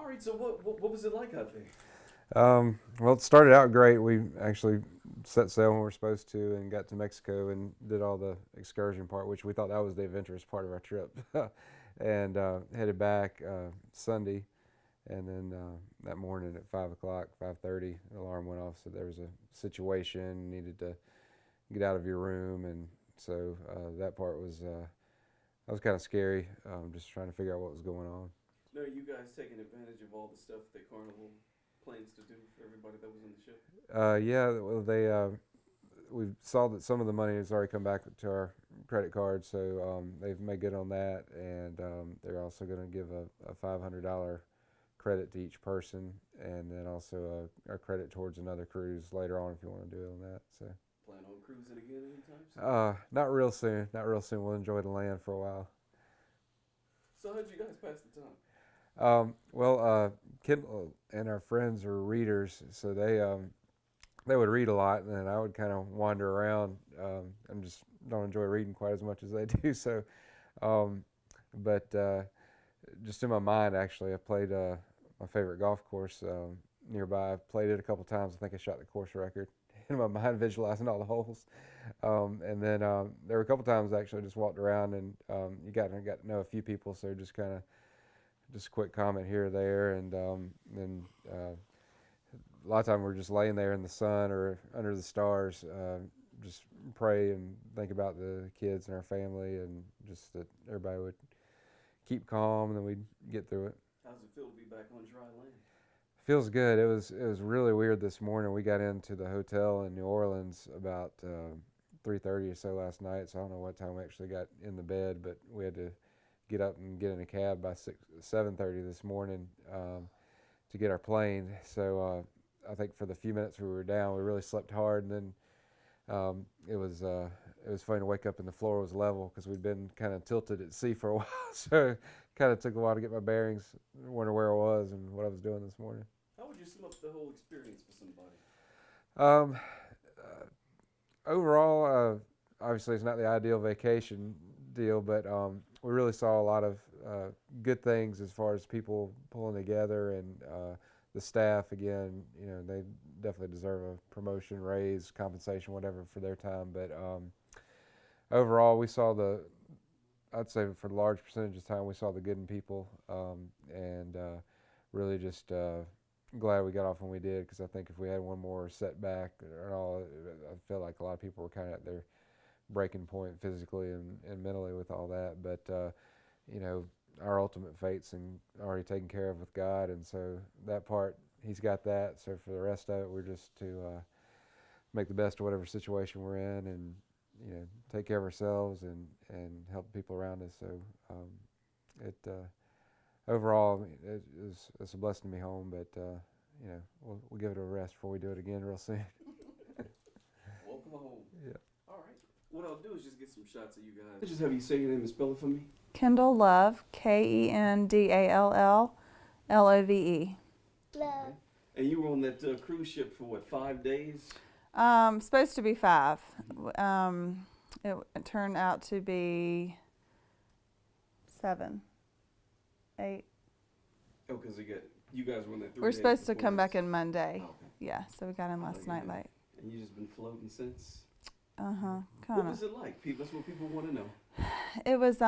right, so what was it like out there? Well, it started out great. We actually set sail when we were supposed to and got to Mexico and did all the excursion part, which we thought that was the adventurous part of our trip. And headed back Sunday, and then that morning at 5 o'clock, 5:30, the alarm went off. So there was a situation, needed to get out of your room, and so that part was that was kind of scary. Just trying to figure out what was going on. No, you guys taking advantage of all the stuff that Carnival plans to do for everybody that was on the ship? Yeah, well, we saw that some of the money has already come back to our credit card, so they've made good on that, and they're also going to give a $500 credit to each person, and then also a credit towards another cruise later on if you want to do it on that. So. Plan on cruising again anytime soon? Not real soon. Not real soon. We'll enjoy the land for a while. So how'd you guys pass the time? Kendall and our friends are readers, so they would read a lot, and then I would kind of wander around. And just don't enjoy reading quite as much as they do. So, but just in my mind, actually, I played my favorite golf course nearby. I played it a couple times. I think I shot the course record in my mind, visualizing all the holes. And then there were a couple times I actually just walked around, and I got to know a few people, so just kind of just a quick comment here or there, and then a lot of time we're just laying there in the sun or under the stars, just pray and think about the kids and our family, and just that everybody would keep calm, and then we'd get through it. How's it feel to be back on dry land? Feels good. It was really weird this morning. We got into the hotel in New Orleans about 3:30 or so last night, so I don't know what time we actually got in the bed, but we had to get up and get in a cab by 7:30 this morning to get our plane. So I think for the few minutes we were down, we really slept hard, and then it was funny to wake up and the floor was level because we'd been kind of tilted at sea for a while. So it kind of took a while to get my bearings, wonder where I was and what I was doing this morning. How would you sum up the whole experience for somebody? Overall, obviously it's not the ideal vacation deal, but we really saw a lot of good things as far as people pulling together, and the staff, again, they definitely deserve a promotion, raise, compensation, whatever for their time. But overall, we saw I'd say for a large percentage of the time, we saw the good in people, and really just glad we got off when we did, because I think if we had one more setback or all, I feel like a lot of people were kind of at their breaking point physically and mentally with all that. But our ultimate fate's already taken care of with God, and so that part, He's got that. So for the rest of it, we're just to make the best of whatever situation we're in, and take care of ourselves and help the people around us. So overall, it's a blessing to be home, but we'll give it a rest before we do it again real soon. Welcome home. Yeah. All right. What I'll do is just get some shots of you guys. Just have you say your name and spell it for me. Kendall Love, Kendall Love. Okay. And you were on that cruise ship for what, 5 days? Supposed to be 5. It turned out to be 7, 8. Oh, because you guys were on that 3 days. We're supposed to before come this. back in Monday. Oh, okay. Yeah, so we got in last night late. And you just been floating since? Kind What of. was it like, people? That's what people want to know. It was,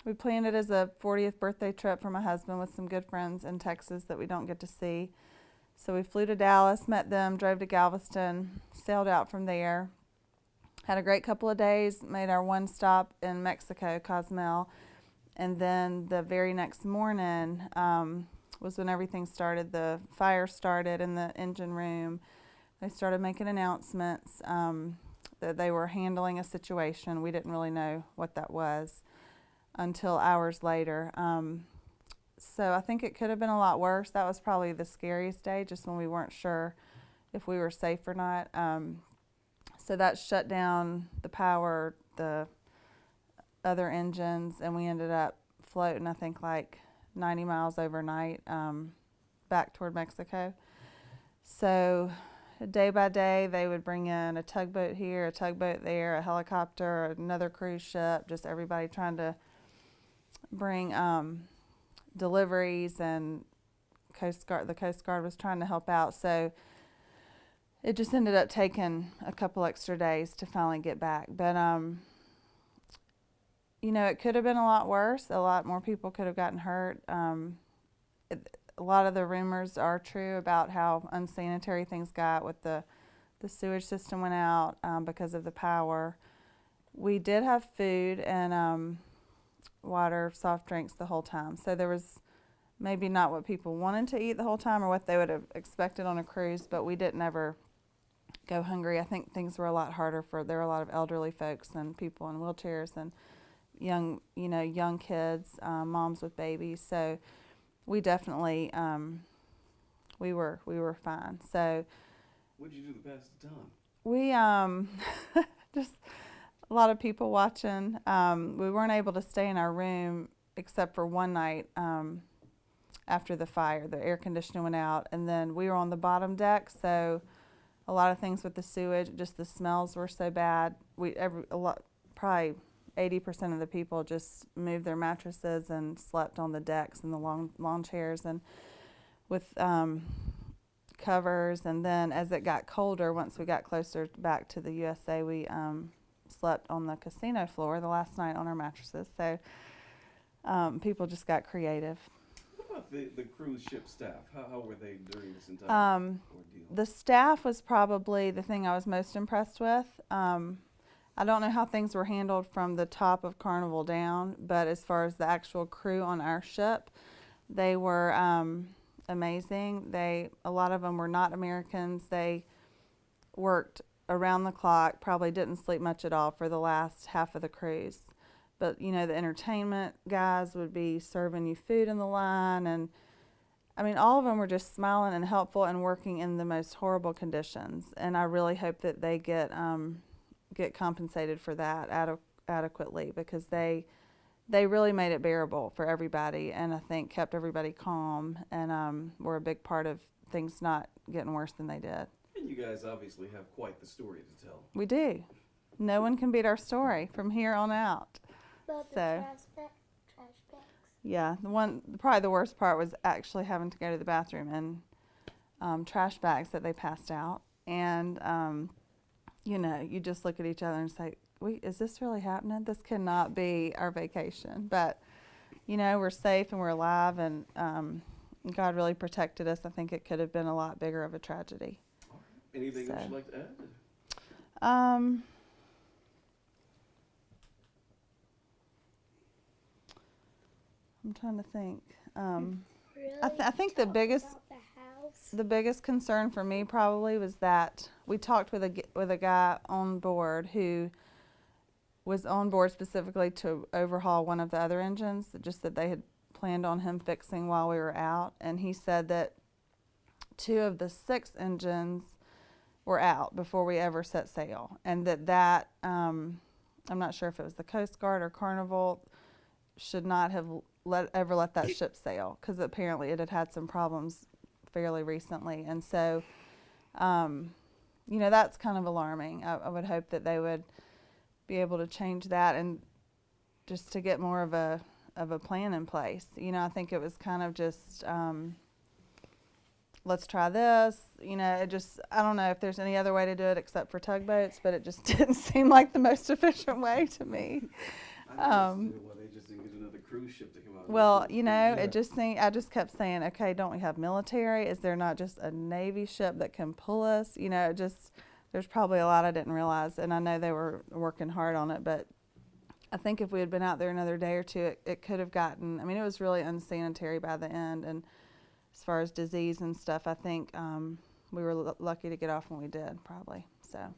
we planned it as a 40th birthday trip for my husband with some good friends in Texas that we don't get to see. So we flew to Dallas, met them, drove to Galveston, sailed out from there. Had a great couple of days, made our one stop in Mexico, Cozumel. And then the very next morning was when everything started. The fire started in the engine room. They started making announcements that they were handling a situation. We didn't really know what that was until hours later. So I think it could have been a lot worse. That was probably the scariest day, just when we weren't sure if we were safe or not. So that shut down the power, the other engines, and we ended up floating, I think, like 90 miles overnight back toward Mexico. So day by day, they would bring in a tugboat here, a tugboat there, a helicopter, another cruise ship, just everybody trying to bring deliveries and Coast Guard was trying to help out. So it just ended up taking a couple extra days to finally get back. But you know, it could have been a lot worse. A lot more people could have gotten hurt. A lot of the rumors are true about how unsanitary things got with the sewage system went out because of the power. We did have food and water, soft drinks the whole time. So there was maybe not what people wanted to eat the whole time or what they would have expected on a cruise, but we didn't ever go hungry. I think things were a lot harder there were a lot of elderly folks and people in wheelchairs and young kids, moms with babies. So we definitely we were fine. So what'd you do to pass the time? we just a lot of people watching. We weren't able to stay in our room except for one night after the fire. The air conditioning went out, and then we were on the bottom deck, so a lot of things with the sewage, just the smells were so bad. Probably 80% of the people just moved their mattresses and slept on the decks and the lawn chairs and with covers. And then as it got colder, once we got closer back to the USA, we slept on the casino floor the last night on our mattresses. So people just got creative. What about the cruise ship staff? How were they during this entire ordeal? The staff was probably the thing I was most impressed with. I don't know how things were handled from the top of Carnival down, but as far as the actual crew on our ship, they were amazing. A lot of them were not Americans. They worked around the clock, probably didn't sleep much at all for the last half of the cruise. But, you know, the entertainment guys would be serving you food in the line. And, I mean, all of them were just smiling and helpful and working in the most horrible conditions. And I really hope that they get compensated for that adequately, because they really made it bearable for everybody, and I think kept everybody calm, and were a big part of things not getting worse than they did. And you guys obviously have quite the story to tell. We do. No one can beat our story from here on out. But the So, trash bags. yeah, probably the worst part was actually having to go to the bathroom and trash bags that they passed out. And, you know, you just look at each other and say, is this really happening? This cannot be our vacation. But, you know, we're safe and we're alive, and God really protected us. I think it could have been a lot bigger of a tragedy. Anything else you'd like to add? I'm trying to think. Really I think the talk biggest about the house. the biggest concern for me probably was that we talked with a guy on board who was on board specifically to overhaul one of the other engines, just that they had planned on him fixing while we were out. And he said that 2 of the 6 engines were out before we ever set sail, and that I'm not sure if it was the Coast Guard or Carnival, should not have ever let that ship sail, because apparently it had some problems fairly recently. And so, you know, that's kind of alarming. I would hope that they would be able to change that, and just to get more of a plan in place. You know, I think it was kind of just, let's try this. You know, I don't know if there's any other way to do it except for tugboats, but it just didn't seem like the most efficient way to me. I think they just didn't get another cruise ship to come out. Well, you know, I just kept saying, okay, don't we have military? Is there not just a Navy ship that can pull us? You know, there's probably a lot I didn't realize, and I know they were working hard on it, but I think if we had been out there another day or two, it could have gotten, I mean, it was really unsanitary by the end, and as far as disease and stuff, I think we were lucky to get off when we did, probably, so.